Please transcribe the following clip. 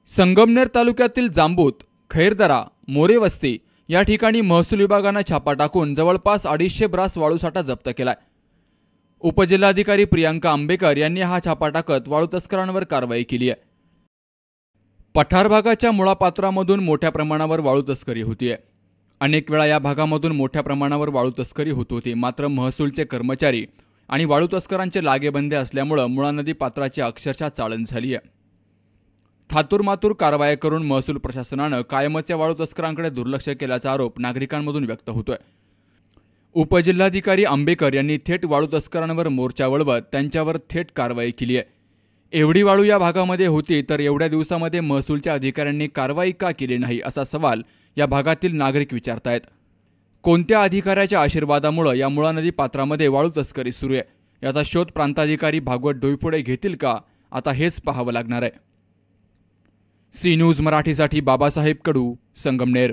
संगमनेर तालुक्यातील जांबूत, खैरदरा, मोरेवस्ती या ठिकाणी महसूल विभागाने छापा टाकून जवळपास 250 ब्रास वाळूसाठा जप्त केलाय। उपजिल्हाधिकारी प्रियांका आंबेकर यांनी हा छापा टाकत वाळू तस्करांवर कारवाई केली आहे। पठार भागाच्या मुळापात्रामधून मोठ्या प्रमाणावर वाळू तस्करी होतीये। अनेक वेळा या भागामधून मोठ्या प्रमाणावर वाळू तस्करी होत होती, मात्र महसूलचे कर्मचारी आणि वाळू तस्करांचे लागेबंदे असल्यामुळे मुळा नदी पात्राची अक्षरशः चाळण झाली आहे। थातूरमातूर कारवाई करून महसूल प्रशासनाने कायमच या वाळू तस्करांकडे दुर्लक्ष केल्याचा आरोप नागरिकांमधून व्यक्त होतोय। उपजिल्हाधिकारी आंबेकर यांनी थेट वाळू तस्करांवर मोर्चा वळवत त्यांच्यावर थेट कारवाई केली आहे। एवढी वाळू या भागामध्ये होती तर एवढ्या दिवसामध्ये महसूलच्या अधिकाऱ्यांनी कारवाई का केली नाही असा सवाल या भागातील नागरिक विचारतायत। कोणत्या अधिकाऱ्याच्या आशीर्वादामुळे या मुळा नदी पात्रामध्ये वाळू तस्करी सुरू आहे, याचा शोध प्रांताधिकारी भागवत डोईफोडे घेतील का, आता हेच पाहावं लागणार आहे। सी न्यूज मराठीसाठी बाबासाहेब कडू, संगमनेर।